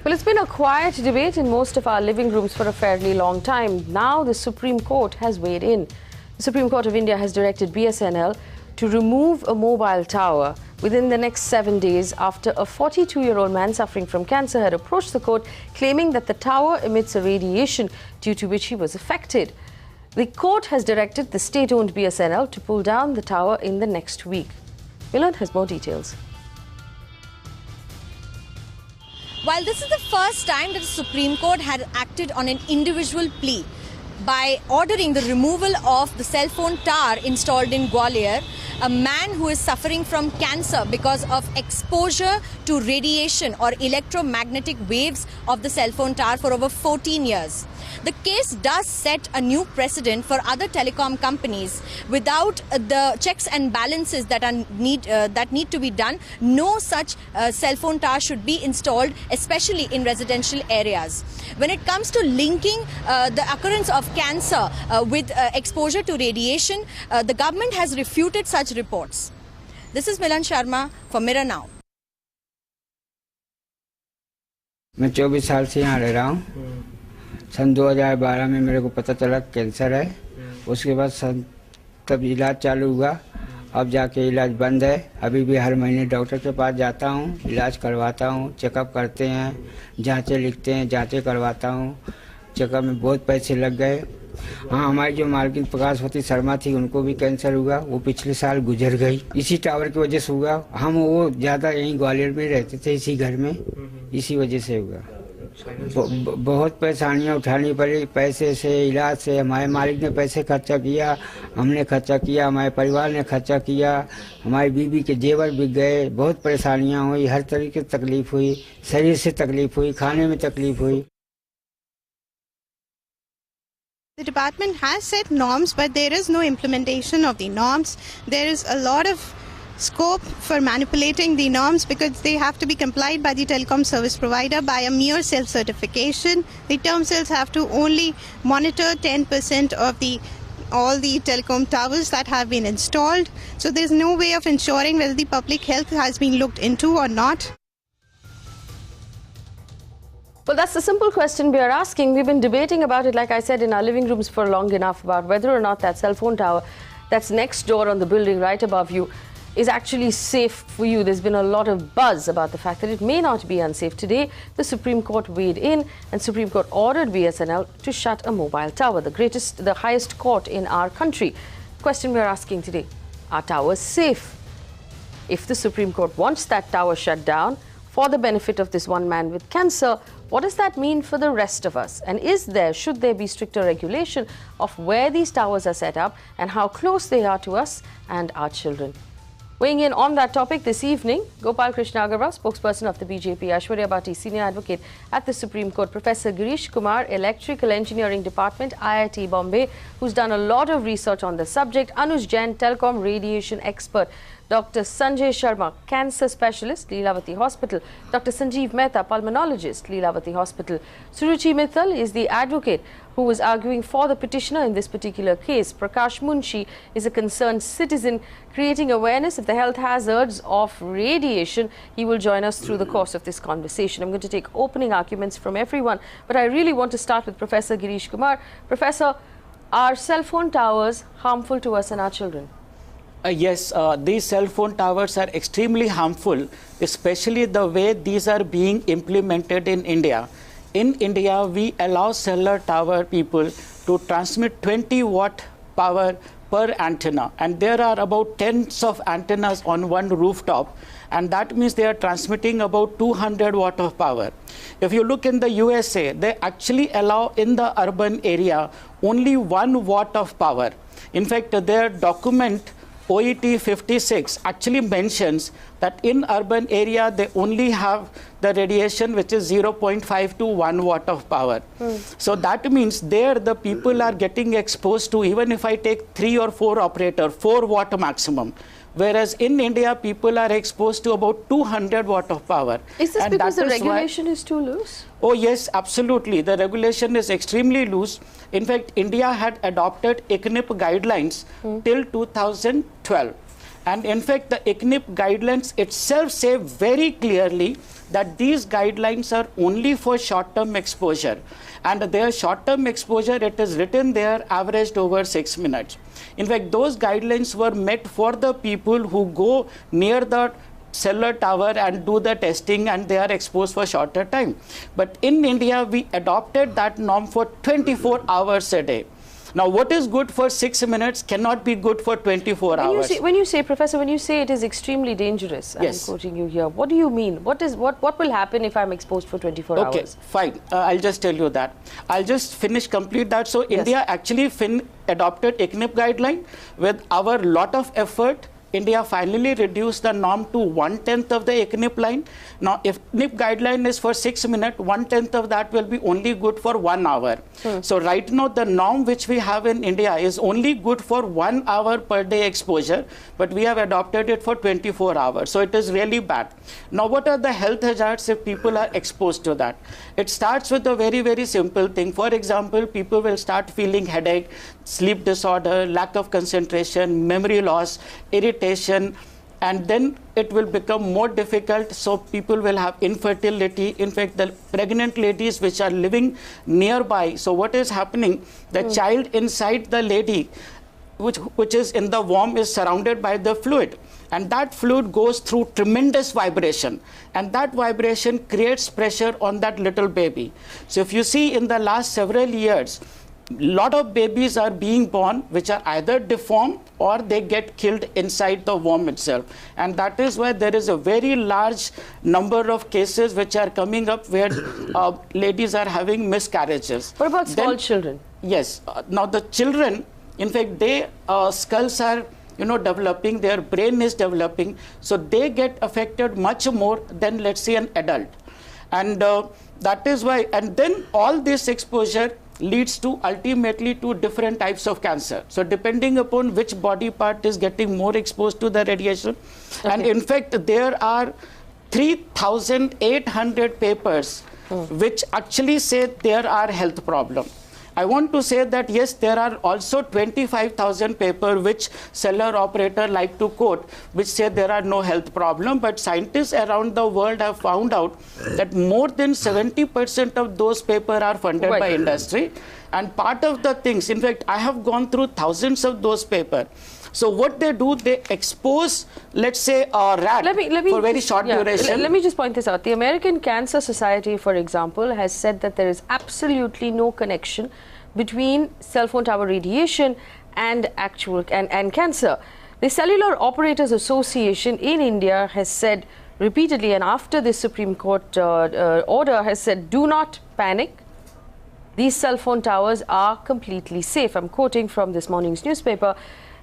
Well, it's been a quiet debate in most of our living rooms for a fairly long time. Now the Supreme Court has weighed in. The Supreme Court of India has directed BSNL to remove a mobile tower within the next 7 days after a 42-year-old man suffering from cancer had approached the court claiming that the tower emits a radiation due to which he was affected. The court has directed the state-owned BSNL to pull down the tower in the next week. Milan has more details. While this is the first time that the Supreme Court had acted on an individual plea by ordering the removal of the cell phone tower installed in Gwalior, a man who is suffering from cancer because of exposure to radiation or electromagnetic waves of the cell phone tower for over 14 years. The case does set a new precedent for other telecom companies. Without the checks and balances that need to be done, no such cell phone tower should be installed, especially in residential areas. When it comes to linking the occurrence of cancer with exposure to radiation, the government has refuted such reports. This is Milan Sharma for Mirror Now. मैं 24 साल से यहाँ रह रहा हूँ। सन 2012 में मेरे को पता चला कैंसर है। उसके बाद तब इलाज चालू हुआ। अब जाके इलाज बंद है। अभी भी हर महीने डॉक्टर के पास जाता हूँ, इलाज करवाता हूँ, चेकअप करते हैं, जांचें लिखते हैं, जांचें करवाता हूँ। चेकअप में बहुत पैसे लग गए। हाँ, हमारी जो मालकिन प्रकाशवती शर्मा थी, उनको भी कैंसर हुआ। वो पिछले साल गुजर गई। इसी टावर की वजह से हुआ। हम वो ज़्यादा यहीं ग्वालियर में रहते थे, इसी घर में, इसी वजह से हुआ। बहुत परेशानियाँ उठानी पड़ी, पैसे से, इलाज से। हमारे मालिक ने पैसे खर्चा किया, हमने खर्चा किया, हमारे परिवार ने खर्चा किया, हमारी बीवी के जेवर बिक गए। बहुत परेशानियाँ हुई, हर तरीके से तकलीफ हुई, शरीर से तकलीफ हुई, खाने में तकलीफ हुई। The department has set norms, but there is no implementation of the norms. There is a lot of scope for manipulating the norms because they have to be complied by the telecom service provider by a mere self-certification. The term cells have to only monitor 10% of all the telecom towers that have been installed. So there is no way of ensuring whether the public health has been looked into or not. Well, that's the simple question we are asking. We've been debating about it, like I said, in our living rooms for long enough about whether or not that cell phone tower that's next door on the building right above you is actually safe for you. There's been a lot of buzz about the fact that it may not be unsafe. Today, the Supreme Court weighed in and Supreme Court ordered BSNL to shut a mobile tower, the highest court in our country. The question we're asking today, are towers safe? If the Supreme Court wants that tower shut down for the benefit of this one man with cancer, what does that mean for the rest of us? And should there be stricter regulation of where these towers are set up and how close they are to us and our children? Weighing in on that topic this evening, Gopal Krishna Agarwal, spokesperson of the BJP, Aishwarya Bhatti, senior advocate at the Supreme Court, Professor Girish Kumar, Electrical Engineering Department, IIT Bombay, who's done a lot of research on the subject, Anuj Jain, telecom radiation expert, Dr. Sanjay Sharma, cancer specialist, Leelavati Hospital, Dr. Sanjeev Mehta, pulmonologist, Leelavati Hospital. Suruchi Mittal is the advocate who was arguing for the petitioner in this particular case. Prakash Munshi is a concerned citizen creating awareness of the health hazards of radiation. He will join us through the course of this conversation. I'm going to take opening arguments from everyone, but I really want to start with Professor Girish Kumar. Professor, are cell phone towers harmful to us and our children? Yes, these cell phone towers are extremely harmful, especially the way these are being implemented in India. In India, we allow cellular tower people to transmit 20-watt power per antenna, and there are about tens of antennas on one rooftop, and that means they are transmitting about 200 watt of power. If you look in the USA, they actually allow in the urban area only 1 watt of power. In fact, their document OET 56 actually mentions that in urban area they only have the radiation which is 0.5 to 1 watt of power. So that means there the people are getting exposed to, even if I take 3 or 4 operator, 4 watt maximum. Whereas in India, people are exposed to about 200 watt of power. Is this because the regulation is too loose? Oh yes, absolutely. The regulation is extremely loose. In fact, India had adopted ICNIP guidelines till 2012. And in fact, the ICNIP guidelines itself say very clearly that these guidelines are only for short-term exposure. And their short-term exposure, it is written there, averaged over 6 minutes. In fact, those guidelines were met for the people who go near the cellular tower and do the testing, and they are exposed for shorter time. But in India, we adopted that norm for 24 hours a day. Now, what is good for 6 minutes cannot be good for 24 hours. When you say, Professor, when you say it is extremely dangerous, yes. I'm quoting you here, what do you mean? What will happen if I'm exposed for 24 hours? Okay, fine. I'll just tell you that. I'll just complete that. So, yes. India actually adopted ICNIP guideline with our lot of effort. India finally reduced the norm to 1/10 of the ICNIP line. Now, if ICNIP guideline is for 6 minutes, 1/10 of that will be only good for 1 hour. So right now, the norm which we have in India is only good for 1 hour per day exposure, but we have adopted it for 24 hours. So it is really bad. Now, what are the health hazards if people are exposed to that? It starts with a very, very simple thing. For example, people will start feeling headache, sleep disorder, lack of concentration, memory loss, irritation, and then it will become more difficult. So people will have infertility. In fact, the pregnant ladies which are living nearby, so what is happening? The child inside the lady, which is in the womb, is surrounded by the fluid. And that fluid goes through tremendous vibration. And that vibration creates pressure on that little baby. So if you see in the last several years, lot of babies are being born which are either deformed or they get killed inside the womb itself. And that is why there is a very large number of cases which are coming up where ladies are having miscarriages. What about small children? Yes. Now the children, in fact, their skulls are developing, their brain is developing, so they get affected much more than, let's say, an adult. And that is why, and then all this exposure leads to ultimately to different types of cancer. So depending upon which body part is getting more exposed to the radiation. Okay. And in fact, there are 3,800 papers which actually say there are health problems. I want to say that yes, there are also 25,000 papers which cellular operator like to quote, which say there are no health problem, but scientists around the world have found out that more than 70% of those papers are funded by industry. And part of the things, in fact, I have gone through thousands of those papers. So what they do, they expose, let's say, a rat for very short duration. Let me just point this out. The American Cancer Society, for example, has said that there is absolutely no connection between cell phone tower radiation and and cancer. The Cellular Operators Association in India has said repeatedly, and after the Supreme Court order, has said, do not panic. These cell phone towers are completely safe. I'm quoting from this morning's newspaper.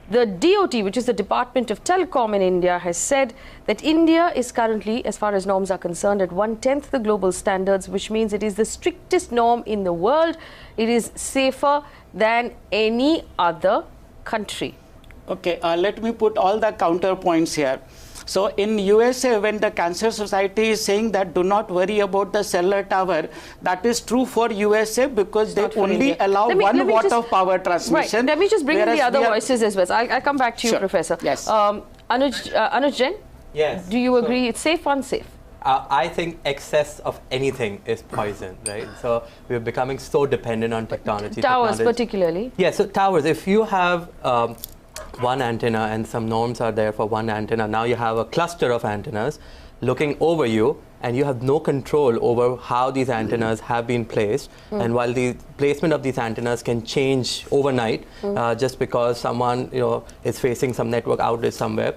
The DOT, which is the Department of Telecom in India, has said that India is currently, as far as norms are concerned, at 1/10 the global standards, which means it is the strictest norm in the world. It is safer than any other country. Okay, let me put all the counterpoints here. So in USA, when the Cancer Society is saying that do not worry about the cellular tower, that is true for USA because they only allow 1 watt of power transmission. Right. Let me just bring in the other voices as well. I'll come back to you, Professor. Yes. Anuj Jain? Yes. Do you agree it's safe, unsafe? I think excess of anything is poison, right? So we're becoming so dependent on technology. Towers particularly? Yes, so towers. If you have one antenna and some norms are there for one antenna, now you have a cluster of antennas looking over you and you have no control over how these antennas have been placed. And while the placement of these antennas can change overnight just because someone is facing some network outage somewhere,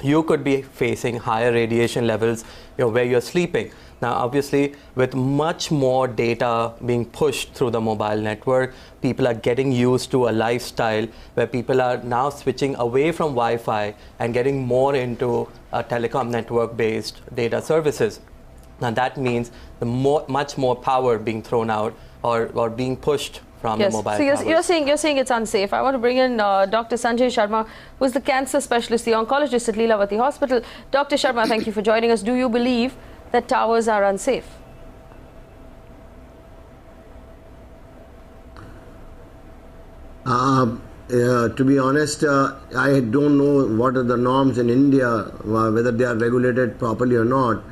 you could be facing higher radiation levels where you're sleeping. Now, obviously, with much more data being pushed through the mobile network, people are getting used to a lifestyle where people are now switching away from Wi-Fi and getting more into telecom network-based data services. Now, that means much more power being thrown out or being pushed from the mobile towers. So you're saying it's unsafe. I want to bring in Dr. Sanjay Sharma, who is the cancer specialist, the oncologist at Leelavati Hospital. Dr. Sharma, thank you for joining us. Do you believe that towers are unsafe? To be honest, I don't know what are the norms in India, whether they are regulated properly or not.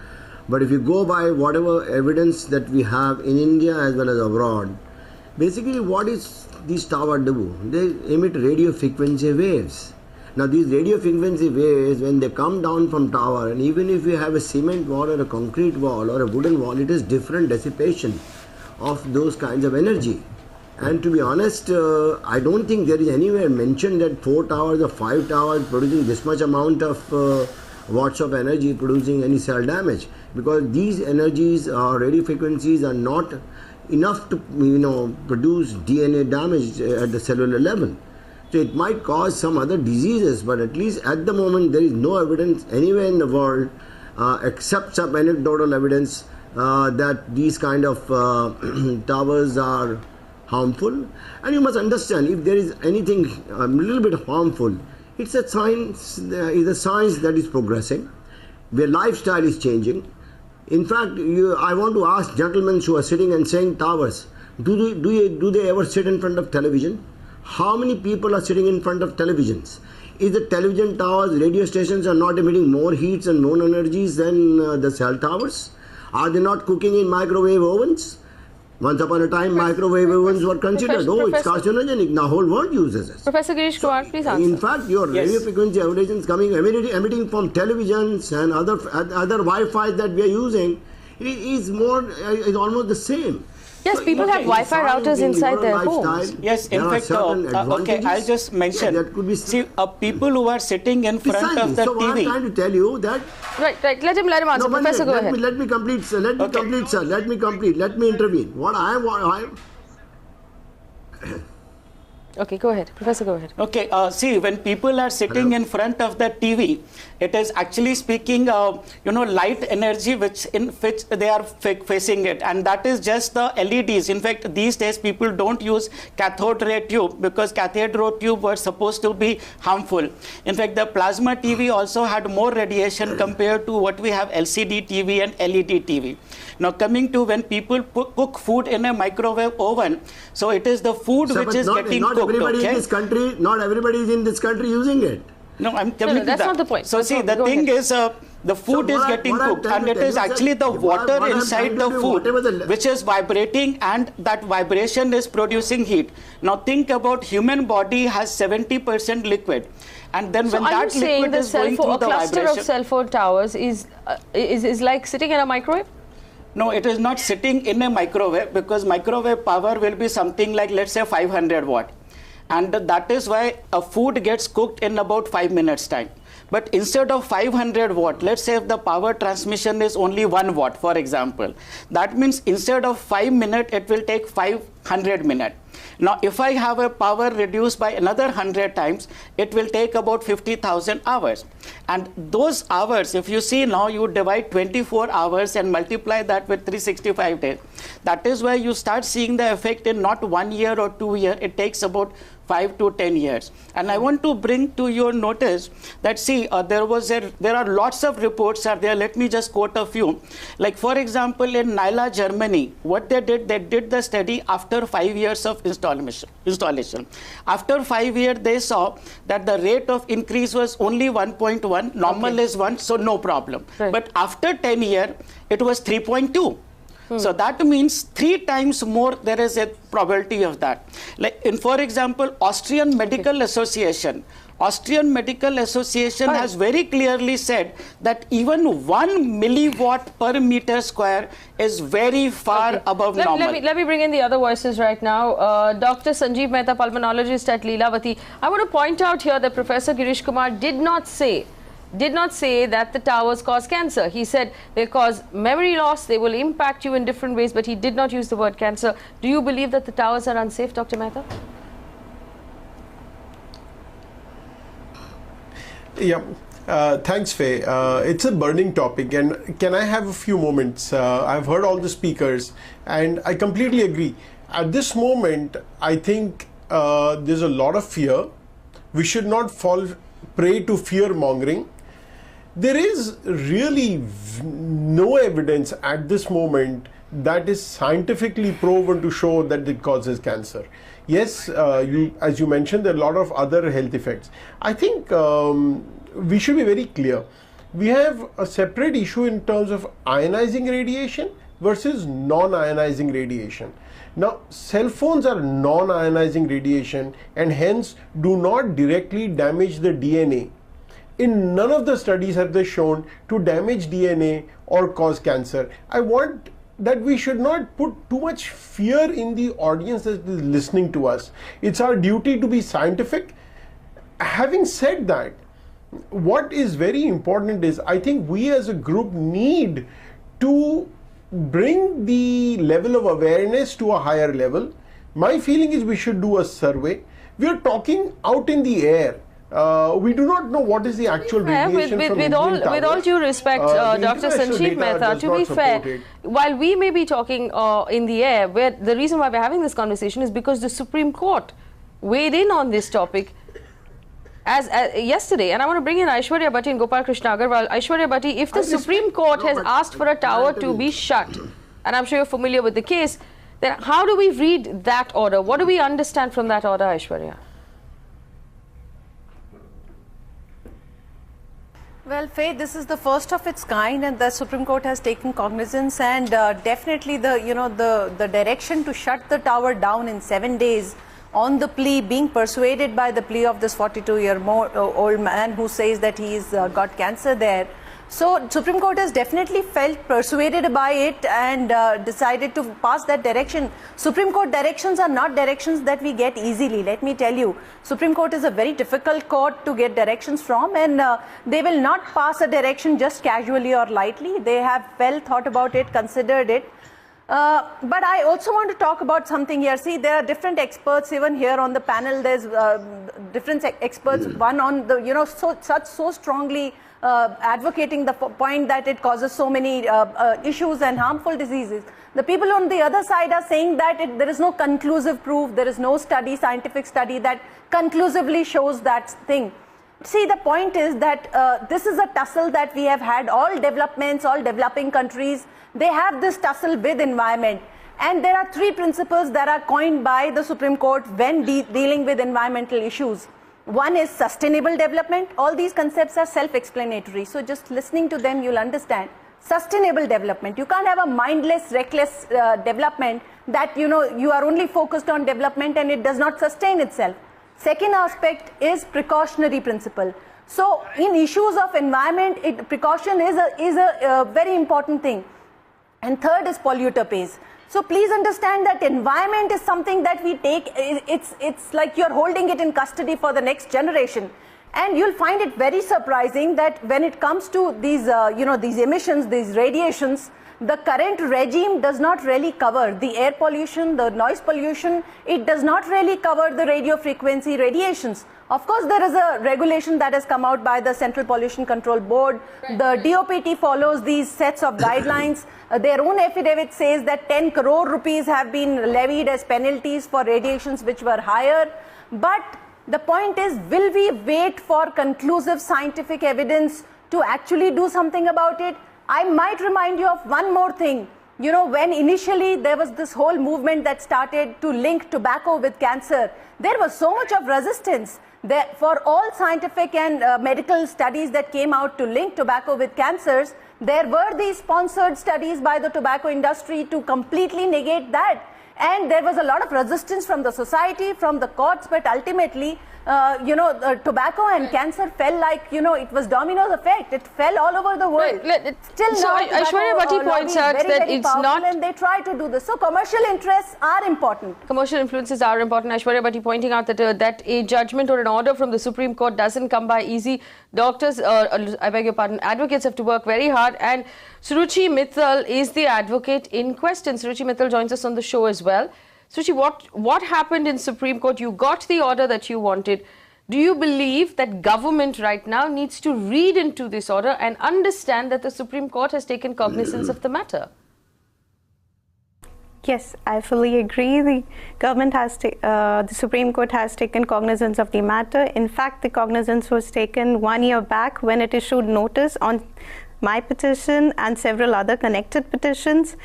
But if you go by whatever evidence that we have in India as well as abroad, basically what is these towers do? They emit radio frequency waves. Now these radio frequency waves, when they come down from tower, and even if you have a cement wall or a concrete wall or a wooden wall, it is different dissipation of those kinds of energy. And to be honest, I don't think there is anywhere mentioned that 4 towers or 5 towers producing this much amount of watts of energy producing any cell damage, because these energies or radio frequencies are not enough to produce DNA damage at the cellular level. So it might cause some other diseases, but at least at the moment there is no evidence anywhere in the world except some anecdotal evidence that these kind of towers are harmful. And you must understand, if there is anything a little bit harmful, it's a science that is progressing, where lifestyle is changing. In fact, I want to ask gentlemen who are sitting and saying towers, do they ever sit in front of television? How many people are sitting in front of televisions? Is the television towers, radio stations are not emitting more heats and more energies than the cell towers? Are they not cooking in microwave ovens? Once upon a time, microwave ovens were considered, it's carcinogenic. Now, whole world uses it. Professor Girish Kumar, please answer. In fact, your radio frequency emissions emitting from televisions and other Wi-Fi that we are using is almost the same. Yes, people have Wi-Fi routers inside their homes. Yes, in fact, okay, I'll just mention. That could be see, people who are sitting in front of the so TV. What I'm trying to tell you that. Right. Let him answer. No, Professor, go ahead. Let me complete, sir. Let me complete, sir. Let me complete. Let me intervene. What I want. Okay, go ahead. Professor, go ahead. Okay, see, when people are sitting in front of the TV, it is actually speaking, light energy which they are facing it. And that is just the LEDs. In fact, these days people don't use cathode ray tube because cathode ray tube were supposed to be harmful. In fact, the plasma TV also had more radiation compared to what we have LCD TV and LED TV. Now, coming to when people cook food in a microwave oven, so it is the food which is getting cooked. Not everybody is in this country using it. No, I'm coming to that. That's not the point. So see, the thing is, the food is getting cooked, and it is actually the water inside the food which is vibrating, and that vibration is producing heat. Now think about human body has 70% liquid, and then when that liquid is going through the vibration. A cluster of cell phone towers is like sitting in a microwave? No, it is not sitting in a microwave, because microwave power will be something like, let's say, 500 watt. And that is why a food gets cooked in about 5 minutes time. But instead of 500 watt, let's say if the power transmission is only 1 watt, for example, that means instead of 5 minutes, it will take 500 minutes. Now, if I have a power reduced by another 100 times, it will take about 50,000 hours. And those hours, if you see now, you divide 24 hours and multiply that with 365 days. That is why you start seeing the effect in not 1 year or 2 years. It takes about 5 to 10 years. And I want to bring to your notice that, see, there are lots of reports are there. Let me just quote a few. Like, for example, in Naila, Germany, what they did the study after 5 years of installation. After 5 years, they saw that the rate of increase was only 1.1. Normal is 1, so no problem. Right. But after 10 years, it was 3.2. So that means 3 times more there is a probability of that. Like for example, Austrian Medical Association has very clearly said that even 1 milliwatt per meter square is very far above normal. Let me bring in the other voices right now. Dr. Sanjeev Mehta, pulmonologist at Leelavati. I want to point out here that Professor Girish Kumar did not say that the towers cause cancer. He said they cause memory loss, they will impact you in different ways, but he did not use the word cancer. Do you believe that the towers are unsafe, Dr. Mehta? Yeah, thanks, Faye. It's a burning topic, and can I have a few moments? I've heard all the speakers, and I completely agree. At this moment, I think there's a lot of fear. We should not fall prey to fear-mongering. There is really no evidence at this moment that is scientifically proven to show that it causes cancer. Yes, as you mentioned, there are a lot of other health effects. I think we should be very clear. We have a separate issue in terms of ionizing radiation versus non-ionizing radiation. Now, cell phones are non-ionizing radiation and hence do not directly damage the DNA. In none of the studies have they shown to damage DNA or cause cancer. I want that we should not put too much fear in the audience that is listening to us. It's our duty to be scientific. Having said that, what is very important is I think we as a group need to bring the level of awareness to a higher level. My feeling is we should do a survey. We are talking out in the air. We do not know what is the actual radiation from Indian towers. With all due respect, Dr. Sanjeev Mehta, to be fair, while we may be talking in the air, where the reason why we're having this conversation is because the Supreme Court weighed in on this topic as yesterday. And I want to bring in Aishwarya Bhatti and Gopal Krishna Agarwal. Aishwarya Bhatti, if the Supreme Court has asked for a tower to be shut, and I'm sure you're familiar with the case, then how do we read that order? What do we understand from that order, Aishwarya? Well, Faye, this is the first of its kind, and the Supreme Court has taken cognizance, and definitely the direction to shut the tower down in 7 days on the plea, being persuaded by the plea of this 42-year-old man who says that he's got cancer there. So Supreme Court has definitely felt persuaded by it and decided to pass that direction. Supreme Court directions are not directions that we get easily, let me tell you. Supreme Court is a very difficult court to get directions from, and they will not pass a direction just casually or lightly. They have well thought about it, considered it. But I also want to talk about something here. See, there are different experts even here on the panel. There's different experts, one on the, so strongly advocating the point that it causes so many issues and harmful diseases. The people on the other side are saying that there is no conclusive proof, there is no study, scientific study that conclusively shows that thing. See, the point is that this is a tussle that we have had. All developments, all developing countries, they have this tussle with environment. And there are three principles that are coined by the Supreme Court when dealing with environmental issues. One is sustainable development. All these concepts are self-explanatory. So just listening to them, you'll understand. Sustainable development. You can't have a mindless, reckless development that, you are only focused on development and it does not sustain itself. Second aspect is precautionary principle. So in issues of environment, precaution is a very important thing. And third is polluter pays. So please understand that environment is something that we take, it's like you're holding it in custody for the next generation. And you'll find it very surprising that when it comes to these, these emissions, these radiations, the current regime does not really cover the air pollution, the noise pollution. It does not really cover the radio frequency radiations. Of course, there is a regulation that has come out by the Central Pollution Control Board. The DOPT follows these sets of guidelines. Their own affidavit says that 10 crore rupees have been levied as penalties for radiations which were higher. But the point is, will we wait for conclusive scientific evidence to actually do something about it? I might remind you of one more thing. When initially there was this whole movement that started to link tobacco with cancer, there was so much of resistance. For all scientific and medical studies that came out to link tobacco with cancers, there were these sponsored studies by the tobacco industry to completely negate that. And there was a lot of resistance from the society, from the courts, but ultimately, tobacco and cancer fell like, it was dominoes effect. It fell all over the world. Still so now, Aishwarya Bhatti points out that it's not... And they try to do this. So commercial interests are important. Commercial influences are important. Aishwarya Bhatti pointing out that a judgment or an order from the Supreme Court doesn't come by easy. Doctors, I beg your pardon, advocates have to work very hard. And Suruchi Mittal is the advocate in question. Suruchi Mittal joins us on the show as well. Suruchi, what happened in Supreme Court? You got the order that you wanted. Do you believe that government right now needs to read into this order and understand that the Supreme Court has taken cognizance of the matter? Yes, I fully agree. The government has the Supreme Court has taken cognizance of the matter. In fact, the cognizance was taken 1 year back when it issued notice on my petition and several other connected petitions,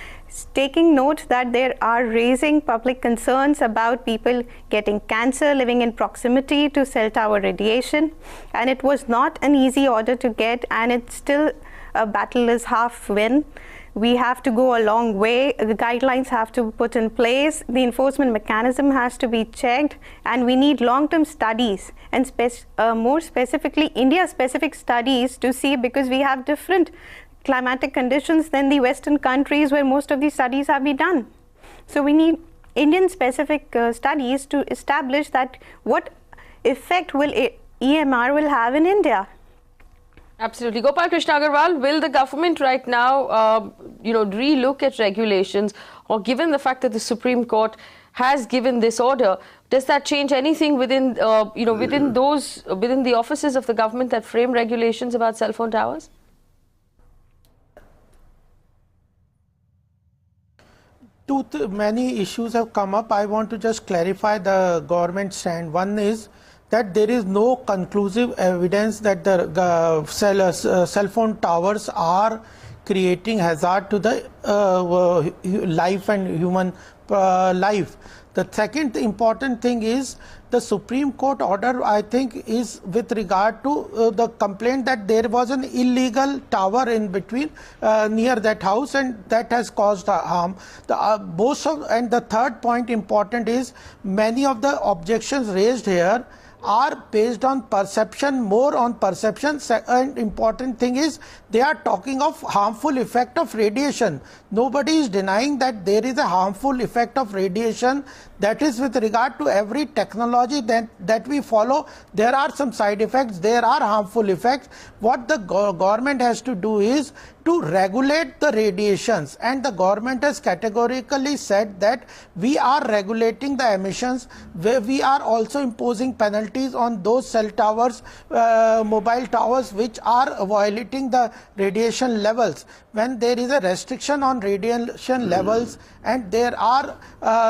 taking note that there are raising public concerns about people getting cancer living in proximity to cell tower radiation, and it was not an easy order to get, and it's still a battle is half win. We have to go a long way. The guidelines have to be put in place. The enforcement mechanism has to be checked, and we need long-term studies and more specifically India-specific studies to see, because we have different climatic conditions than the Western countries where most of these studies have been done. So we need Indian-specific studies to establish that what effect will EMR will have in India. Absolutely. Gopal Krishna Agarwal, will the government right now, re-look at regulations, or given the fact that the Supreme Court has given this order, does that change anything within, within the offices of the government that frame regulations about cell phone towers? Many issues have come up. I want to just clarify the government stand. One is that there is no conclusive evidence that the cell phone towers are creating hazard to the life and human life. The second important thing is the Supreme Court order, I think, is with regard to the complaint that there was an illegal tower in between near that house, and that has caused harm. And the third point important is many of the objections raised here are based on perception, more on perception. And important thing is they are talking of harmful effect of radiation. Nobody is denying that there is a harmful effect of radiation. That is with regard to every technology that we follow. There are some side effects, there are harmful effects. What the government has to do is to regulate the radiations, and the government has categorically said that we are regulating the emissions, where we are also imposing penalties on those cell towers, mobile towers, which are violating the radiation levels. When there is a restriction on radiation levels and there are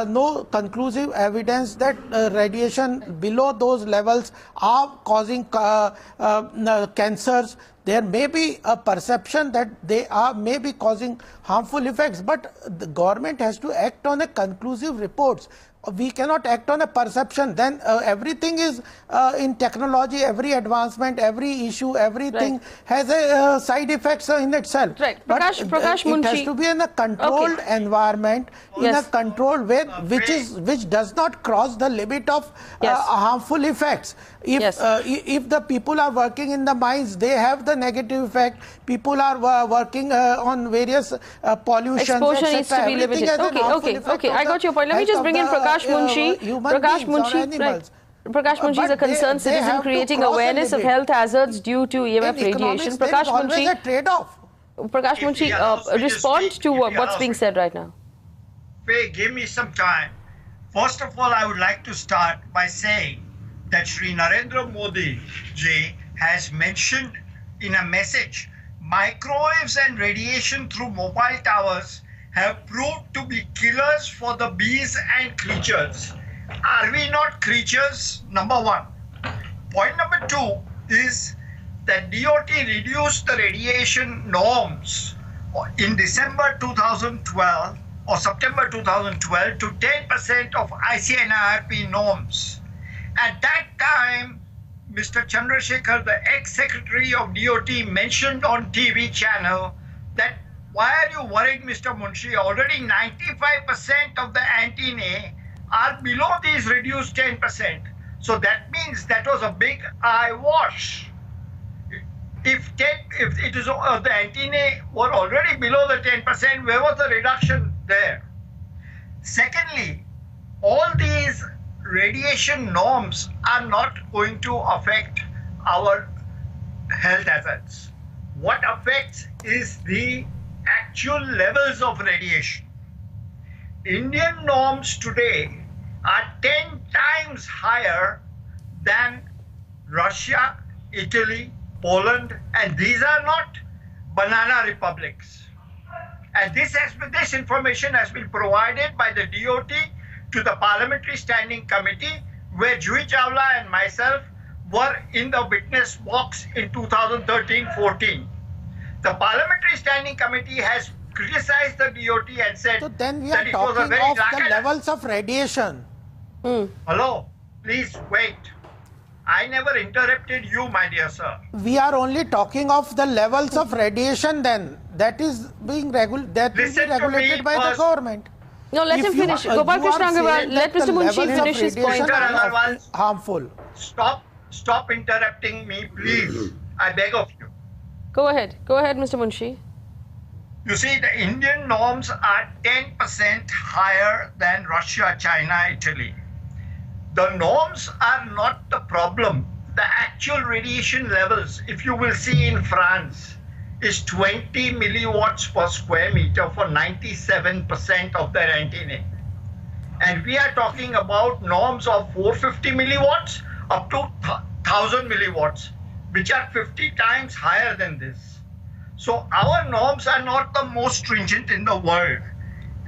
no conclusive evidence that radiation below those levels are causing cancers, there may be a perception that they may be causing harmful effects, but the government has to act on a conclusive reports. We cannot act on a perception. Then everything is in technology, every advancement, every issue, everything has a side effects in itself. Right. But Prakash it has to be in a controlled environment, in a controlled way, which does not cross the limit of harmful effects. If the people are working in the mines, they have the negative effect. People are working on various pollutions, exposure needs to be limited. Okay, I got your point. Let me just bring in Prakash Munshi. Prakash Munshi is a concerned citizen creating awareness of health hazards due to EMF radiation. Prakash Munshi, respond to what's being said right now. Faye, give me some time. First of all, I would like to start by saying that Shri Narendra Modi ji has mentioned in a message, microwaves and radiation through mobile towers have proved to be killers for the bees and creatures. Are we not creatures? Number one. Point number two is that DOT reduced the radiation norms in December 2012 or September 2012 to 10% of ICNIRP norms. At that time, Mr. Chandrasekhar, the ex-secretary of DOT, mentioned on TV channel that why are you worried, Mr. Munshi? Already 95% of the antennae are below these reduced 10%. So that means that was a big eyewash. If it is the antennae were already below the 10%, where was the reduction there? Secondly, all these radiation norms are not going to affect our health hazards. What affects is the actual levels of radiation. Indian norms today are 10 times higher than Russia, Italy, Poland, and these are not banana republics. And this information has been provided by the DOT to the Parliamentary Standing Committee, where Juhi Chawla and myself were in the witness box in 2013-14. The Parliamentary Standing Committee has criticized the DOT and said So then we that are it was a talking very of the draconian. levels of radiation. Hello, please wait. I never interrupted you, my dear sir. We are only talking of the levels of radiation then. That is being Listen to regulated me by the first. government. No, let If him you- finish. you Gopal are Krishna Agarwal, saying let that Mr. the Munshi levels of finish his point. radiation Mr. are Agarwal, harmful. Stop interrupting me, please. I beg of you. Go ahead, Mr. Munshi. You see, the Indian norms are 10% higher than Russia, China, Italy. The norms are not the problem. The actual radiation levels, if you will see in France, is 20 milliwatts per square meter for 97% of their antennae. And we are talking about norms of 450 milliwatts up to 1000 milliwatts, which are 50 times higher than this. So our norms are not the most stringent in the world.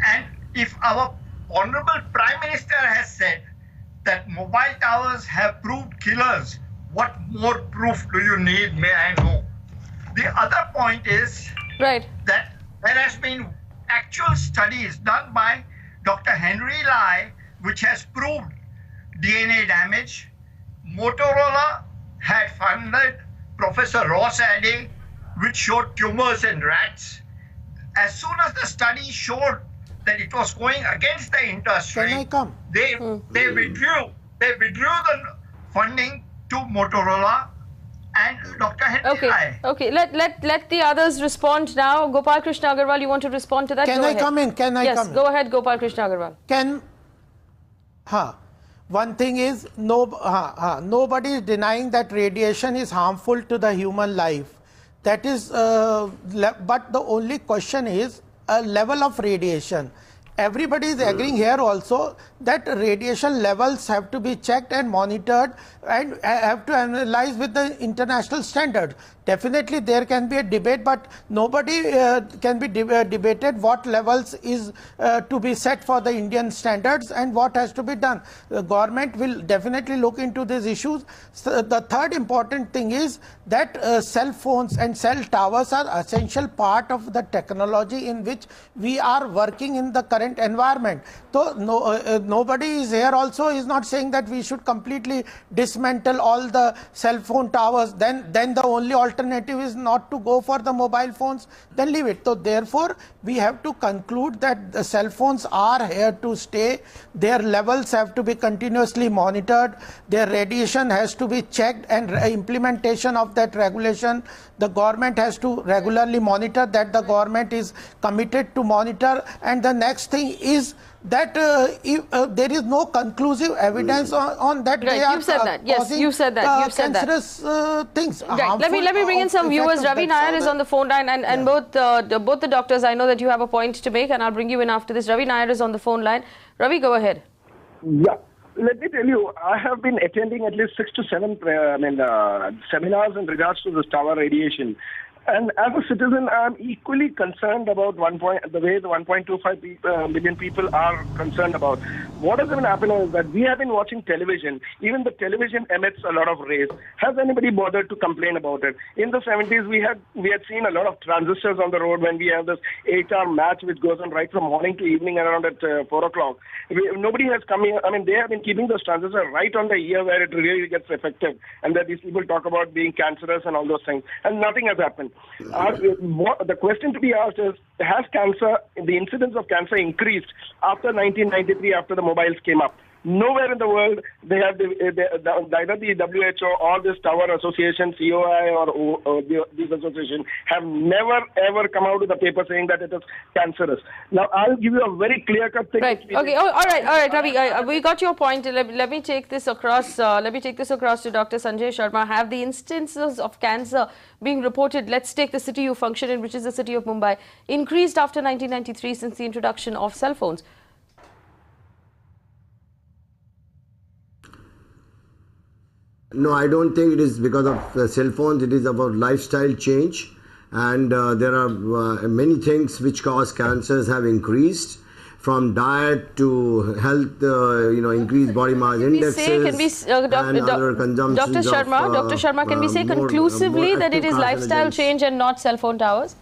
And if our Honorable Prime Minister has said that mobile towers have proved killers, what more proof do you need, may I know? The other point is Right. that there has been actual studies done by Dr. Henry Lai, which has proved DNA damage. Motorola had funded Professor Ross Adey, which showed tumors in rats. As soon as the study showed that it was going against the industry, Can I come? they withdrew the funding to Motorola and Dr. Henry Lai. Okay. Let the others respond now. Gopal Krishna Agarwal, you want to respond to that? Can Go I ahead. come in? Can I yes, come in? go ahead, Gopal Krishna Agarwal. One thing is, nobody is denying that radiation is harmful to the human life. That is, but the only question is a level of radiation. Everybody is agreeing here also that radiation levels have to be checked and monitored and have to analyze with the international standard. Definitely there can be a debate, but nobody can be debated what levels is to be set for the Indian standards and what has to be done. The government will definitely look into these issues. So the third important thing is that cell phones and cell towers are essential part of the technology in which we are working in the current environment. So nobody is here also is not saying that we should completely dismantle all the cell phone towers. Then the only alternative is not to go for the mobile phones, then leave it. So therefore we have to conclude that the cell phones are here to stay. Their levels have to be continuously monitored. Their radiation has to be checked, and implementation of that regulation, the government has to regularly monitor that. The government is committed to monitor. And the next thing is that if there is no conclusive evidence on that, right. they are You've said that. Yes, you've said that. You've said that. Cancerous things. Right. Let me bring in some viewers. Ravi Nair is on the phone line, and both the doctors, I know that you have a point to make, and I'll bring you in after this. Ravi Nair is on the phone line. Ravi, go ahead. Yeah. Let me tell you, I have been attending at least 6 to 7 seminars in regards to this tower radiation. And as a citizen, I'm equally concerned about the way the 1.25 million people are concerned about. What has been happening is that we have been watching television. Even the television emits a lot of rays. Has anybody bothered to complain about it? In the 70s, we had seen a lot of transistors on the road when we have this 8-hour match which goes on right from morning to evening around at 4 o'clock. Nobody has come here. I mean, they have been keeping those transistors right on the ear where it really gets effective. And that these people talk about being cancerous and all those things. And nothing has happened. The question to be asked is, has the incidence of cancer increased after 1993, after the mobiles came up? Nowhere in the world they have either the WHO or this Tower Association, COI or this association have never ever come out with a paper saying that it is cancerous. Now I'll give you a very clear-cut thing. Right. Okay. Oh, all right, Ravi. We got your point. Let me take this across. Let me take this across to Dr. Sanjay Sharma. Have the instances of cancer being reported? Let's take the city you function in, which is the city of Mumbai, increased after 1993 since the introduction of cell phones. No, I don't think it is because of cell phones. It is about lifestyle change, and there are many things which cause cancers have increased. from diet to health, increased body mass indexes, and other consumptions Dr. Sharma, can we say conclusively that it is lifestyle change and not cell phone towers?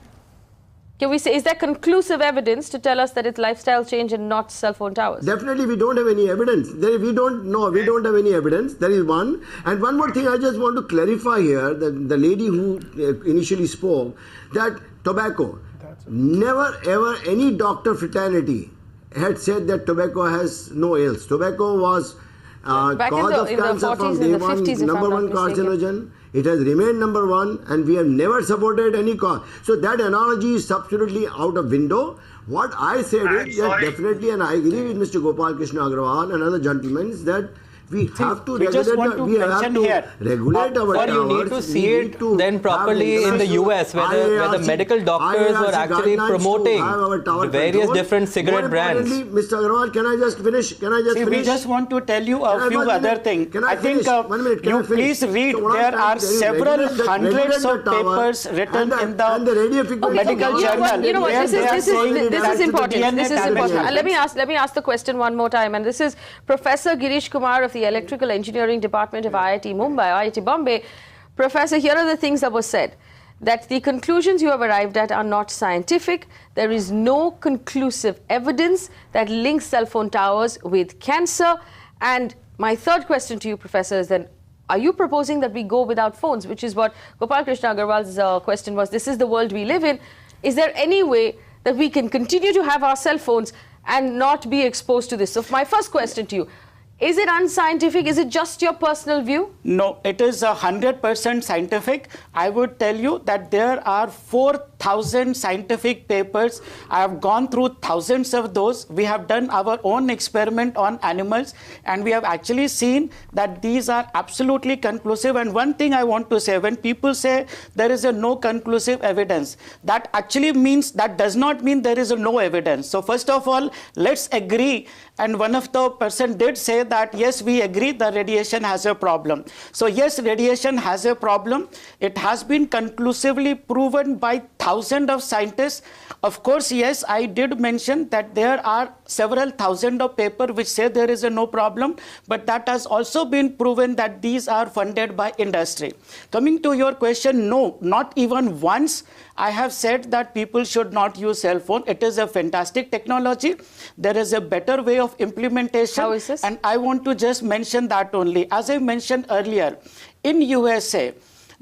Can we say, is there conclusive evidence to tell us that it's lifestyle change and not cell phone towers? Definitely, we don't have any evidence. We don't have any evidence. That is one. And one more thing I just want to clarify here, that the lady who initially spoke, that tobacco, never ever any doctor fraternity had said that tobacco has no ills. Tobacco was cause of cancer from day one, number one carcinogen. It has remained number one, and we have never supported any cause. So that analogy is absolutely out of window. What I said is that definitely, and I agree with Mr. Gopal Krishna Agarwal and other gentlemen, is that we have to regulate our towers. Or you need to see it then properly in the US, where the medical doctors were actually promoting the various different cigarette brands. Mr. Agarwal, can I just finish? We just want to tell you a few other things. I think you please read, there are several hundreds of papers written in the medical journal. You know what, this is important. This is important. Let me ask the question one more time, and this is Professor Girish Kumar of the Electrical Engineering Department of IIT Mumbai, IIT Bombay. Professor, here are the things that were said. That the conclusions you have arrived at are not scientific. There is no conclusive evidence that links cell phone towers with cancer. And my third question to you, Professor, is then, are you proposing that we go without phones, which is what Gopal Krishna Agarwal's question was. This is the world we live in. Is there any way that we can continue to have our cell phones and not be exposed to this? So my first question to you, is it unscientific? Is it just your personal view? No, it is 100% scientific. I would tell you that there are 4,000 scientific papers. I have gone through thousands of those. We have done our own experiment on animals, and we have actually seen that these are absolutely conclusive. And one thing I want to say, when people say there is no conclusive evidence, that actually means, that does not mean there is no evidence. So first of all, let's agree. And one of the person did say that, yes, we agree the radiation has a problem. So yes, radiation has a problem. It has been conclusively proven by thousands of scientists. Of course, yes, I did mention that there are several thousand of papers which say there is no problem, but that has also been proven that these are funded by industry. Coming to your question, no, not even once I have said that people should not use cell phone. It is a fantastic technology. There is a better way of implementation. How is this? And I want to just mention that only. As I mentioned earlier, in USA,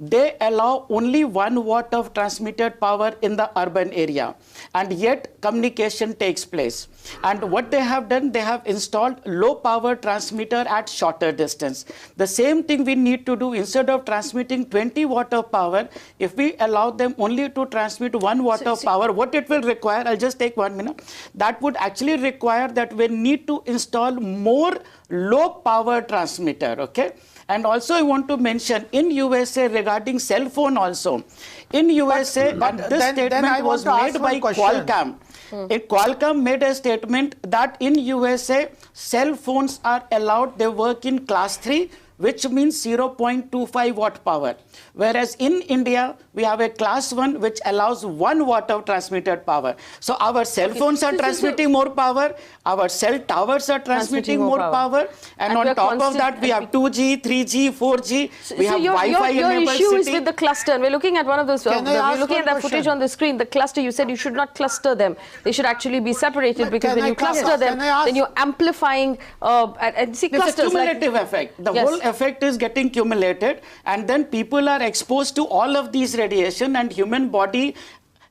they allow only 1 watt of transmitted power in the urban area, and yet communication takes place. And what they have done, they have installed low power transmitter at shorter distance. The same thing we need to do. Instead of transmitting 20 watt of power, if we allow them only to transmit 1 watt of power, what it will require, I'll just take 1 minute, that would actually require that we need to install more low power transmitter, okay? And also I want to mention in USA regarding cell phone also. In USA, this statement was made by Qualcomm. Qualcomm made a statement that in USA, cell phones are allowed, they work in class 3, which means 0.25 watt power. Whereas in India, we have a class 1 which allows 1 watt of transmitted power. So our cell phones are transmitting more power, our cell towers are transmitting more power, and on top of that, we have 2G, 3G, 4G, we have Wi-Fi enabled Your issue city. is with the cluster, and we're looking at one of those, we're looking at that footage on the screen, the cluster, you said you should not cluster them. They should actually be separated, because when you cluster them, then you're amplifying, and see clusters. It's a cumulative effect. The whole effect is getting cumulated, and then people are exposed to all of these radiation, and human body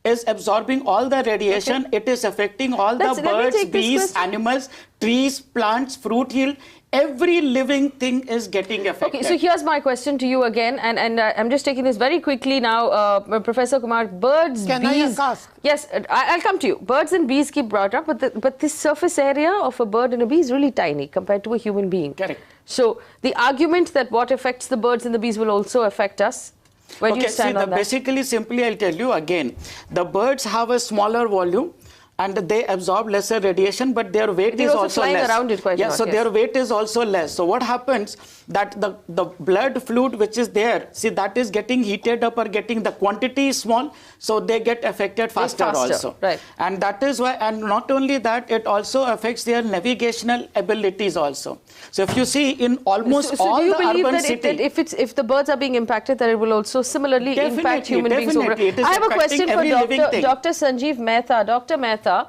is absorbing all the radiation. It is affecting all the birds, bees, animals, trees, plants, fruit yield. Every living thing is getting affected. Okay, so here's my question to you again, and I'm just taking this very quickly now, Professor Kumar. Birds, bees. Yes, I'll come to you. Birds and bees keep brought up, but this surface area of a bird and a bee is really tiny compared to a human being. Correct. So the argument that what affects the birds and the bees will also affect us, where do you stand on that? Basically, simply I'll tell you again, the birds have a smaller volume, and they absorb lesser radiation, but their weight is also flying less. around it quite a lot, so yes. their weight is also less. So what happens that the blood fluid which is there, see, that is getting heated up or getting, the quantity is small, so they get affected faster also. Right. And that is why, and not only that, it also affects their navigational abilities also. So if you see in almost all do you the believe urban that cities, if the birds are being impacted, that it will also similarly impact human beings? It is I have a affecting question for every living thing. Dr. Sanjeev Mehta. Dr. Mehta,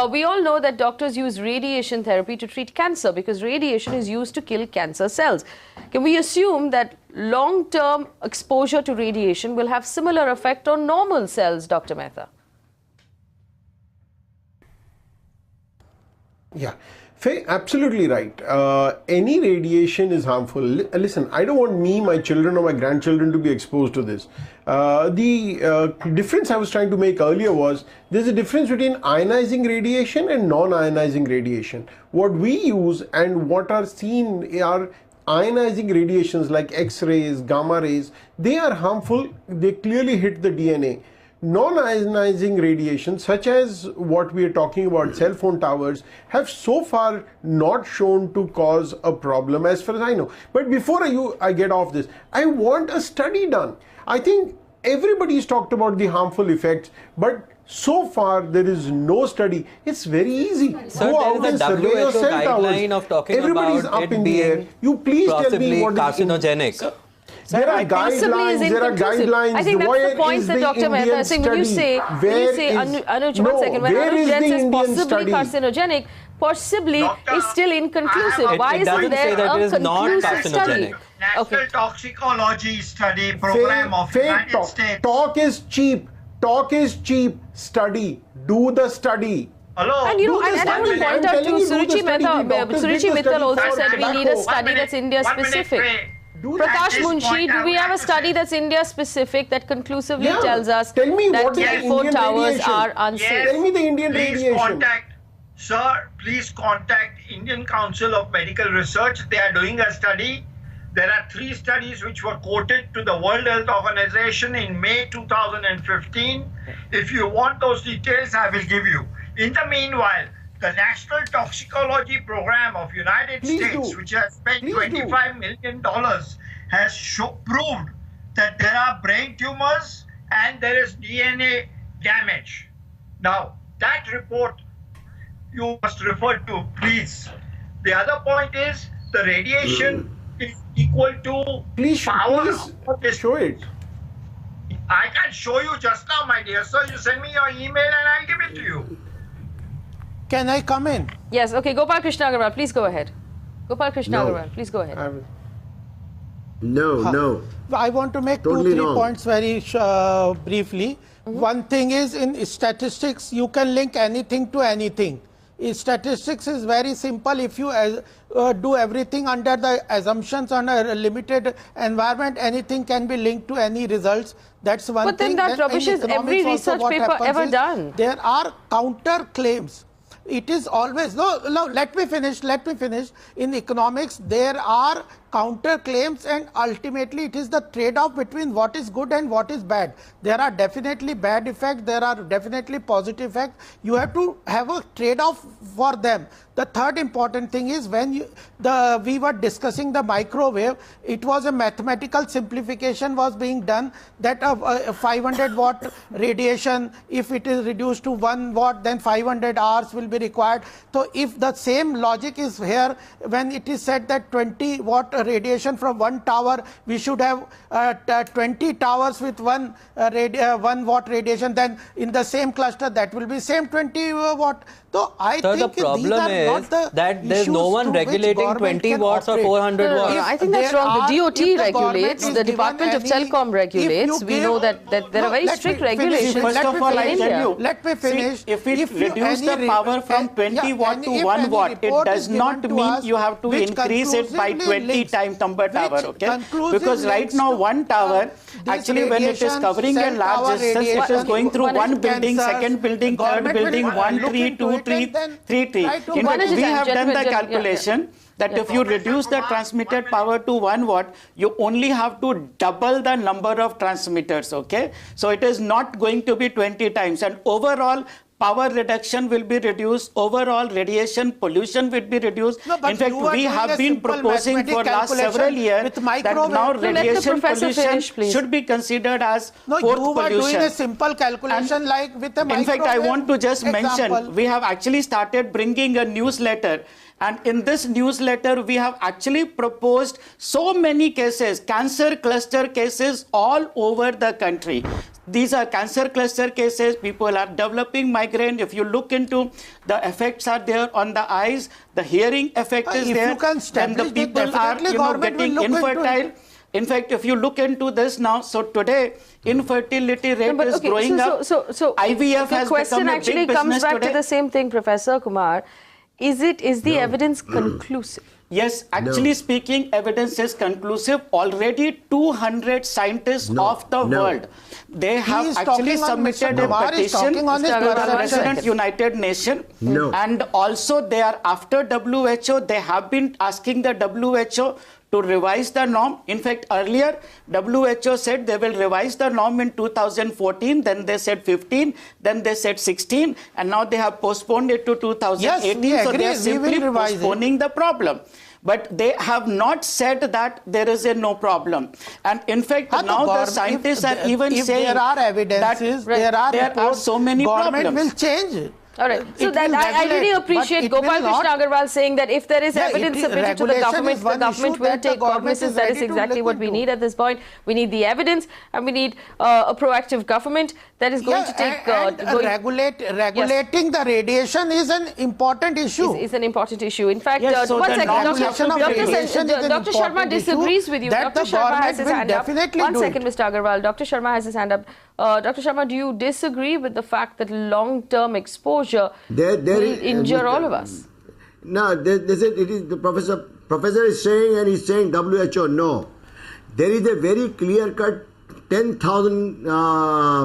we all know that doctors use radiation therapy to treat cancer because radiation is used to kill cancer cells. Can we assume that long-term exposure to radiation will have similar effect on normal cells, Dr. Mehta? Yeah, Faye, absolutely right. Any radiation is harmful. Listen, I don't want me, my children or my grandchildren to be exposed to this. The difference I was trying to make earlier was there's a difference between ionizing radiation and non-ionizing radiation. What we use and what are seen are ionizing radiations like X-rays, gamma rays. They are harmful. They clearly hit the DNA. Non-ionizing radiation, such as what we are talking about, cell phone towers, have so far not shown to cause a problem as far as I know. But before I get off this, I want a study done. I think everybody's talked about the harmful effects, but so far there is no study. It's very easy. Sir, Go out there and is a survey your WHO cell guideline towers. of talking Everybody's about up it in the air. being You please tell me possibly what carcinogenic. There are guidelines. There are guidelines. I think that's the point that Dr. Mehta is saying. When you say, Anuj, one second, when Anuj says possibly carcinogenic, possibly is still inconclusive. Why isn't there a conclusive study? National Toxicology Study Program of United States. Talk is cheap. Talk is cheap. Study. Do the study. Hello. And you know, and I will point out to Suruchi Mittal also said we need a study that's India specific. Prakash Munshi, do we have a study that's India specific that conclusively tells us that telephone towers are unsafe? Yes. Tell me the Indian radiation. Please contact Indian Council of Medical Research. They are doing a study. There are 3 studies which were quoted to the World Health Organization in May 2015. If you want those details, I will give you. In the meanwhile, the National Toxicology Program of United States, which has spent $25 million, has proved that there are brain tumors and there is DNA damage. Now, that report you must refer to, please. The other point is the radiation is equal to power. Please show it. I can show you just now, my dear sir. You send me your email and I'll give it to you. Can I come in? Yes, okay. Gopal Krishna Agarwal, please go ahead. Gopal Krishna Agarwal, please go ahead. No. I want to make Totally 2-3 wrong. points very briefly. One thing is, in statistics, you can link anything to anything. Statistics is very simple. If you do everything under the assumptions on a limited environment, anything can be linked to any results. That's one thing. But then that rubbish is every research paper ever done. There are counter claims. It is always, no, let me finish. In economics, there are counter claims, and ultimately it is the trade-off between what is good and what is bad. There are definitely bad effects, there are definitely positive effects. You have to have a trade-off for them. The third important thing is, when we were discussing the microwave, it was a mathematical simplification was being done, that a 500 watt radiation, if it is reduced to 1 watt, then 500 hours will be required. So if the same logic is here, when it is said that 20 watt radiation from one tower, we should have 20 towers with 1 watt radiation, then in the same cluster that will be same 20 watt. So I think the problem is that there's no one regulating 20 watts or 400 watts. No, I think that's wrong. The DOT regulates, the Department of Telecom regulates. We know that there are very strict regulations. First of all, I tell you, let me finish. See, if it reduces the power from 20 watt to 1 watt, it does not mean you have to increase it by 20 times number tower, okay? Because right now one tower, actually when it is covering a large distance, it is going through one building, second building, third building, 1 tree, 2 tree, 3 tree. In fact, we have done the calculation that if you reduce the transmitted power to 1 watt, you only have to double the number of transmitters, okay? So it is not going to be 20 times, and overall power reduction will be reduced, overall radiation pollution will be reduced. No, in fact, we have been proposing for last several years that now radiation pollution should be considered as fourth pollution. You were doing a simple calculation like with a microwave. In fact, I want to just mention, we have actually started bringing a newsletter. And in this newsletter, we have actually proposed so many cases, cancer cluster cases all over the country. These are cancer cluster cases. People are developing migraine. If you look into the effects are there on the eyes, the hearing effect is there, and the people are getting infertile. In fact, if you look into this now, so today infertility rate is growing up. So IVF has become a big business today. The question actually comes back to the same thing, Professor Kumar. Is the evidence conclusive? Yes, actually speaking, evidence is conclusive. Already 200 scientists of the world, they have actually submitted a petition to the President United Nations. And also they are after WHO. They have been asking the WHO to revise the norm. In fact, earlier WHO said they will revise the norm in 2014, then they said 15, then they said 16, and now they have postponed it to 2018. Yes, so they are simply postponing the problem. But they have not said that there is no problem. And in fact, now the scientists are even saying there are evidences, that there are so many problems. Government will change it. All right. So that I really appreciate Gopal Krishna Agarwal saying that if there is evidence submitted to the government will take cognizance. That is exactly what we need at this point. We need the evidence, and we need a proactive government that is going to take... regulating the radiation is an important issue. Is an important issue. In fact, yes, so one second, Dr. Sharma disagrees with you. Dr. Sharma has his hand up. One second, Mr. Agarwal. Dr. Sharma has his hand up. Dr. Sharma, do you disagree with the fact that long-term exposure will injure all of us? No, it is the professor is saying, and he's saying WHO. No, there is a very clear-cut 10,000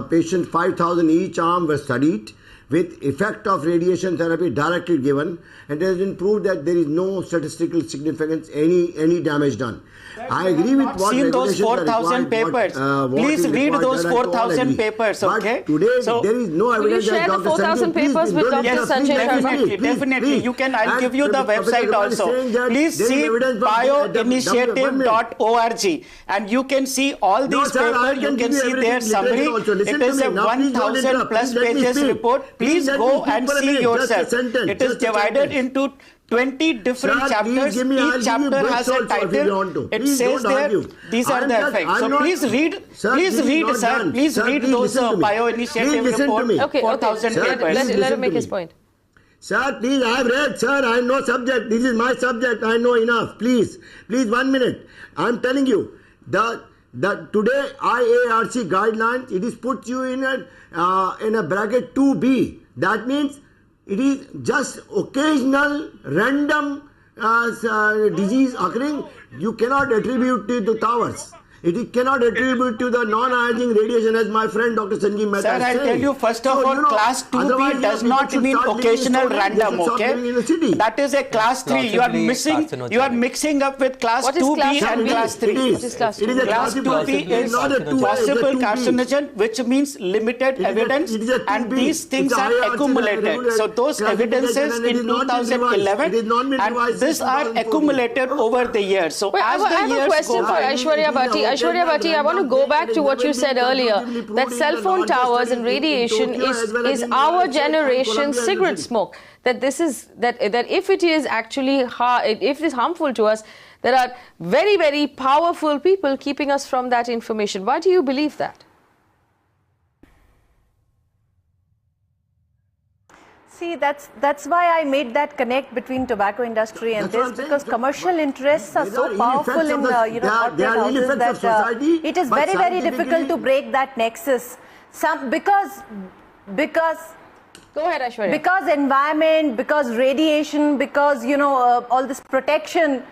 patients, 5,000 each arm were studied with effect of radiation therapy directly given, and it has been proved that there is no statistical significance, any damage done. I agree with what seen those 4,000 papers. Please read those 4,000 papers, okay? But today, so there is no evidence. Will you share the 4,000 papers with Dr. Sanjay Sharma? Definitely. You can, I'll give you the website also. Please see bioinitiative.org, and you can see all these papers. You can see their summary. It is a 1,000 plus pages report. Please go and see yourself. It is divided into 20 different chapters. Each chapter has a title. It says there, these are the effects. So please read, sir. Please read those bio-initiative report, okay, 4,000 papers. Let him make his point. Sir, please, I have read, sir. I know subject. This is my subject. I know enough. Please, 1 minute. I am telling you, the today IARC guidelines, it is put you in a bracket 2B. That means it is just occasional random disease occurring. You cannot attribute it to towers. It cannot attribute to the non-ionizing radiation, as my friend Dr. Sanjeev Mehta Sir, I'll tell you, first of all, class 2B does not mean occasional random, okay? That is a class 3. You are mixing up with class 2B and class 3. What is class 2B? Class 2B is possible carcinogen, which means limited evidence, and these things are accumulated. So those evidences in 2011, and these are accumulated over the years. So as the years go by... Aishwarya Bhatti. Aishwarya Bhatti, I want to go back to what you said earlier, that cell phone towers and radiation is our generation's cigarette smoke. That this is that if it is actually if it is harmful to us, there are very, very powerful people keeping us from that information. Why do you believe that? See, that's why I made that connect between tobacco industry and this, because commercial interests are so powerful in corporate houses that it is very, very difficult to break that nexus. Because go ahead, Aishwarya. Because environment, because radiation, because all this protection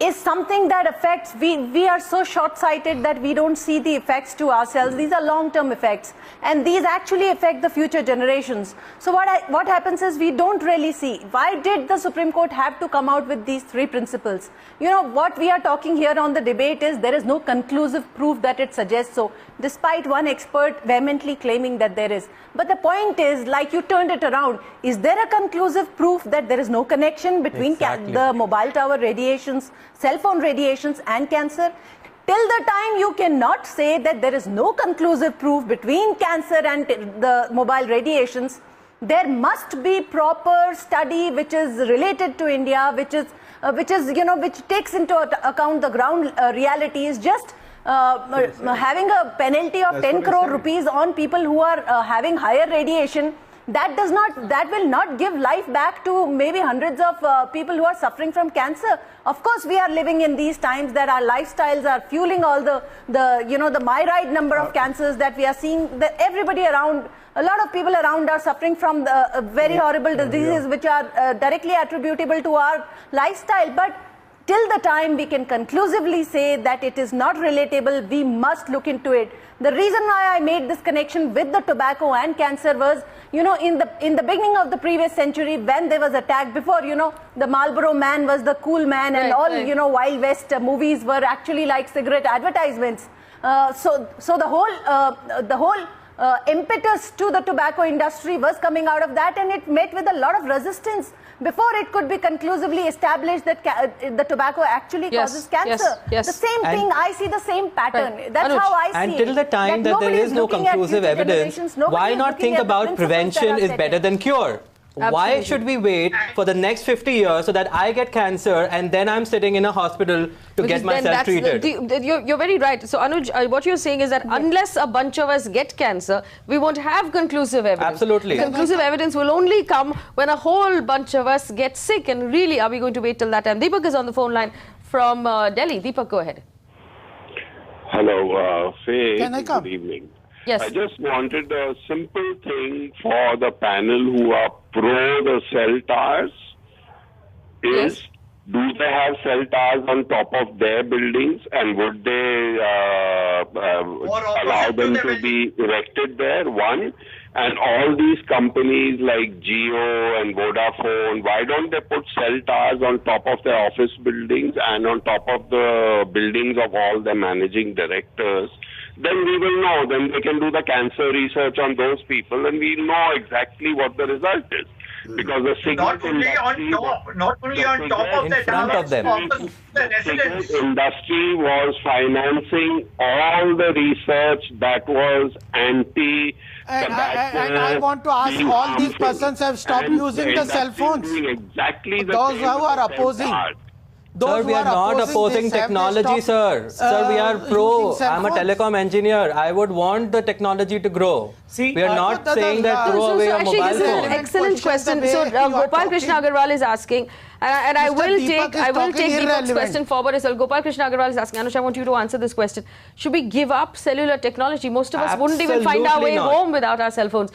is something that affects, we are so short-sighted that we don't see the effects to ourselves. These are long-term effects, and these actually affect the future generations. So what happens is we don't really see. Why did the Supreme Court have to come out with these 3 principles? You know, what we are talking here on the debate is there is no conclusive proof that it suggests so, despite one expert vehemently claiming that there is. But the point is, like you turned it around, is there a conclusive proof that there is no connection between the mobile tower radiations, cell phone radiations and cancer? Till the time you cannot say that there is no conclusive proof between cancer and the mobile radiations, there must be proper study which is related to India, which takes into account the ground realities. Just having a penalty of 10 crore rupees on people who are having higher radiation, that will not give life back to maybe hundreds of people who are suffering from cancer. Of course, we are living in these times that our lifestyles are fueling all the myriad number of cancers that we are seeing. That everybody around, a lot of people around are suffering from the very horrible diseases which are directly attributable to our lifestyle. But till the time we can conclusively say that it is not relatable, we must look into it. The reason why I made this connection with the tobacco and cancer was, you know, in the beginning of the previous century, when there was attack, before, you know, the Marlboro Man was the cool man, and you know, Wild West movies were actually like cigarette advertisements. So the whole impetus to the tobacco industry was coming out of that, and it met with a lot of resistance before it could be conclusively established that the tobacco actually causes cancer. The same thing, I see the same pattern. That's how I see it. Until the time that there is no conclusive evidence, why not think about prevention is better than cure? Absolutely. Why should we wait for the next 50 years so that I get cancer and then I'm sitting in a hospital to get myself treated? You're very right. So Anuj, what you're saying is that unless a bunch of us get cancer, we won't have conclusive evidence. Absolutely. Conclusive evidence will only come when a whole bunch of us get sick. And really, are we going to wait till that time? Deepak is on the phone line from Delhi. Deepak, go ahead. Hello, Faye. Can I come? Good evening. Yes. I just wanted a simple thing for the panel who are pro the cell towers is, do they have cell towers on top of their buildings, and would they allow them to be erected there? One. And all these companies like Jio and Vodafone, why don't they put cell towers on top of their office buildings and on top of the buildings of all the managing directors? Then we will know. Then they can do the cancer research on those people, and we know exactly what the result is. Because the cigarette not only on top of the front of them. The residents. Industry was financing all the research that was anti. And I want to ask, all these persons have stopped using the cell phones. Exactly those who are opposing. Sir, we are not opposing technology, sir. Sir, we are pro. I'm a telecom engineer. I would want the technology to grow. See, we are not saying that throw away a mobile phone. This is an excellent question. So Gopal Krishna Agarwal is asking, and I will take Deepak's question forward as well. Gopal Krishna Agarwal is asking, Anush, I want you to answer this question. Should we give up cellular technology? Most of us wouldn't even find our way home without our cell phones.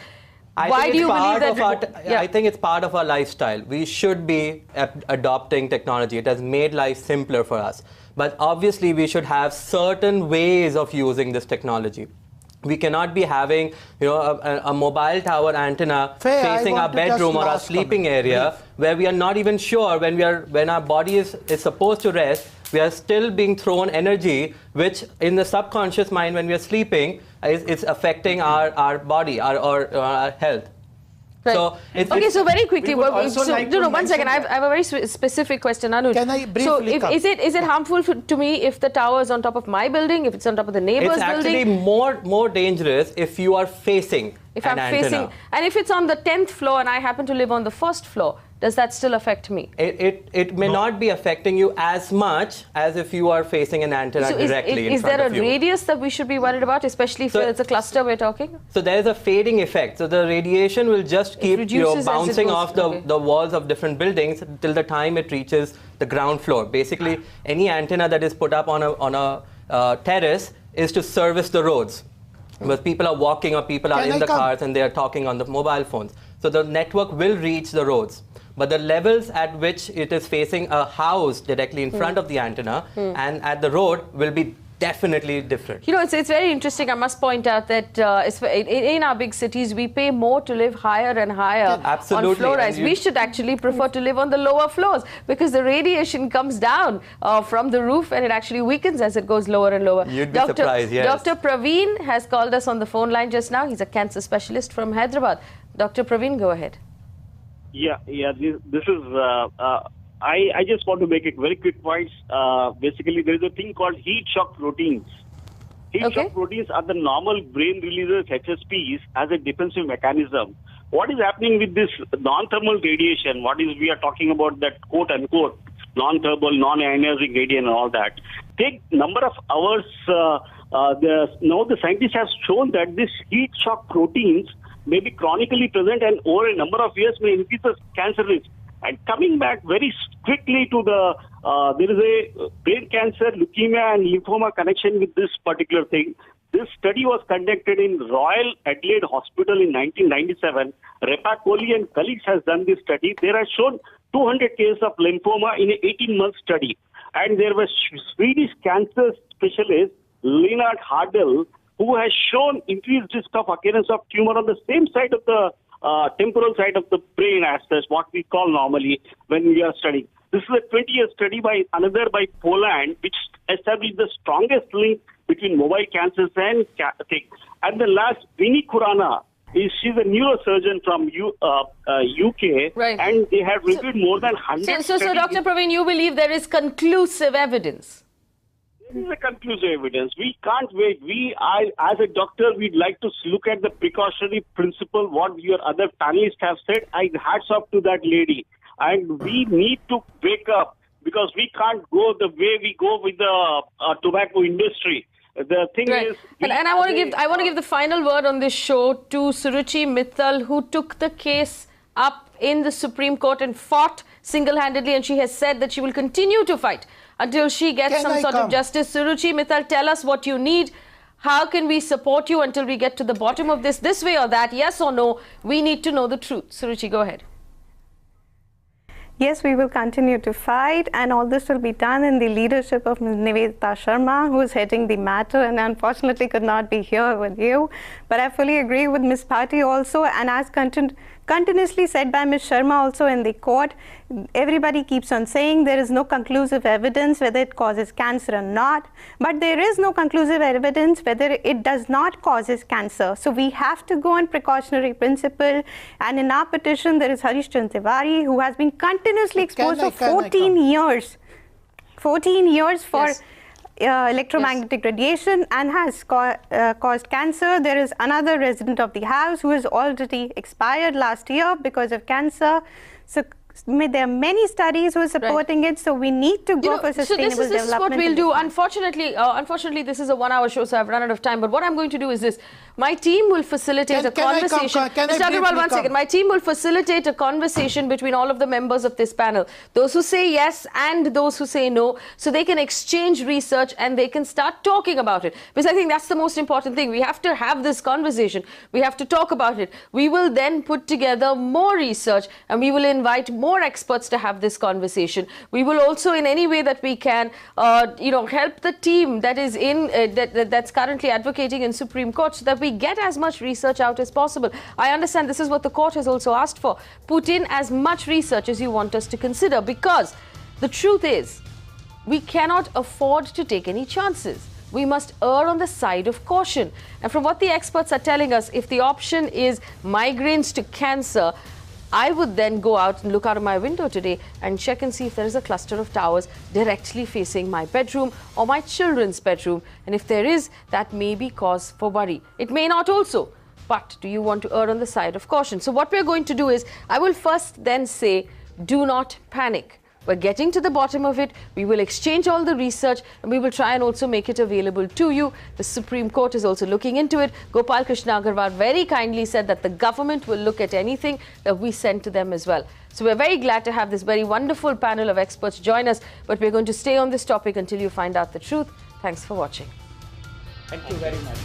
Why do you believe that? I think it's part of our lifestyle. We should be adopting technology. It has made life simpler for us. But obviously, we should have certain ways of using this technology. We cannot be having, you know, a mobile tower antenna facing our bedroom or our sleeping area, where we are not even sure when our body is supposed to rest. We are still being thrown energy, which in the subconscious mind, when we are sleeping, is affecting our body, our health. Right. So so very quickly, one second. I have a very specific question, Anuj. Can I briefly is it harmful to me if the tower is on top of my building, if it's on top of the neighbor's building? It's actually more dangerous if you are facing an antenna. And if it's on the 10th floor and I happen to live on the first floor, does that still affect me? It may not be affecting you as much as if you are facing an antenna directly in front of you. Is there a radius that we should be worried about, especially if it's a cluster we're talking? So there is a fading effect. So the radiation will just keep bouncing off the walls of different buildings till the time it reaches the ground floor. Basically, any antenna that is put up on a terrace is to service the roads. Because people are walking or people are in the cars and they are talking on the mobile phones. So the network will reach the roads. but the levels at which it is facing a house directly in front of the antenna and at the road will be definitely different. You know, it's very interesting. I must point out that in our big cities, we pay more to live higher and higher on floor rise. We should actually prefer to live on the lower floors because the radiation comes down from the roof and it actually weakens as it goes lower and lower. You'd be surprised, yes. Dr. Praveen has called us on the phone line just now. He's a cancer specialist from Hyderabad. Dr. Praveen, go ahead. Yeah. This is... I just want to make it very quick points. Basically, there is a thing called heat shock proteins. Heat shock proteins are the normal brain releases, HSPs, as a defensive mechanism. What is happening with this non-thermal radiation? We are talking about that quote unquote non-thermal, non-ionizing radiation and all that. Take number of hours. Now the scientists have shown that this heat shock proteins may be chronically present and over a number of years may increase the cancer risk. And coming back very quickly to there is a brain cancer, leukemia and lymphoma connection with this particular thing. This study was conducted in Royal Adelaide Hospital in 1997. Repa Kohli and colleagues has done this study. They have shown 200 cases of lymphoma in an 18-month study. And there was Swedish cancer specialist Leonard Hardell who has shown increased risk of occurrence of tumor on the same side of the temporal side of the brain as such, what we call normally when we are studying. This is a 20-year study by Poland, which established the strongest link between mobile cancers and And the last, Vinnie Khurana, she's a neurosurgeon from UK, and they have reviewed more than 100 So Dr. Praveen, you believe there is conclusive evidence? This is a conclusive evidence. We can't wait. As a doctor, we'd like to look at the precautionary principle, what your other panelists have said. Hats off to that lady. And we need to wake up because we can't go the way we go with the tobacco industry. The thing is... And I want to give the final word on this show to Suruchi Mittal, who took the case up in the Supreme Court and fought single-handedly, and she has said that she will continue to fight until she gets some sort of justice. Suruchi Mittal, tell us what you need. How can we support you until we get to the bottom of this way or that? Yes or no? We need to know the truth. Suruchi, go ahead. Yes, we will continue to fight, and all this will be done in the leadership of Ms. Nivedita Sharma, who is heading the matter and unfortunately could not be here with you. But I fully agree with Ms. Bhatti also, and as continuously said by Ms. Sharma also in the court, everybody keeps on saying there is no conclusive evidence whether it causes cancer or not, but there is no conclusive evidence whether it does not causes cancer. So we have to go on precautionary principle, and in our petition there is Harish Chandra Tiwari, who has been continuously exposed for 14 years. 14 years for electromagnetic radiation and has caused cancer. There is another resident of the house who has already expired last year because of cancer. So there are many studies who are supporting it, so we need to go for sustainable development. So this is what we'll do. Unfortunately, this is a 1-hour show, so I've run out of time. But what I'm going to do is this. My team will facilitate a conversation. Mr. Agarwal, 1 second. My team will facilitate a conversation between all of the members of this panel. Those who say yes and those who say no, so they can exchange research and they can start talking about it. Because I think that's the most important thing. We have to have this conversation. We have to talk about it. We will then put together more research and we will invite more experts to have this conversation. We will also, in any way that we can, help the team that is that's currently advocating in Supreme Court so that we get as much research out as possible. I understand this is what the court has also asked for. Put in as much research as you want us to consider, because the truth is we cannot afford to take any chances. We must err on the side of caution. And from what the experts are telling us, if the option is migraines to cancer, I would then go out and look out of my window today and check and see if there is a cluster of towers directly facing my bedroom or my children's bedroom. And if there is, that may be cause for worry. It may not also. But do you want to err on the side of caution? So what we're going to do is, I will first then say, do not panic. We're getting to the bottom of it. We will exchange all the research and we will try and also make it available to you. The Supreme Court is also looking into it. Gopal Krishna Agarwal very kindly said that the government will look at anything that we send to them as well. So we're very glad to have this very wonderful panel of experts join us, but we're going to stay on this topic until you find out the truth. Thanks for watching. Thank you very much.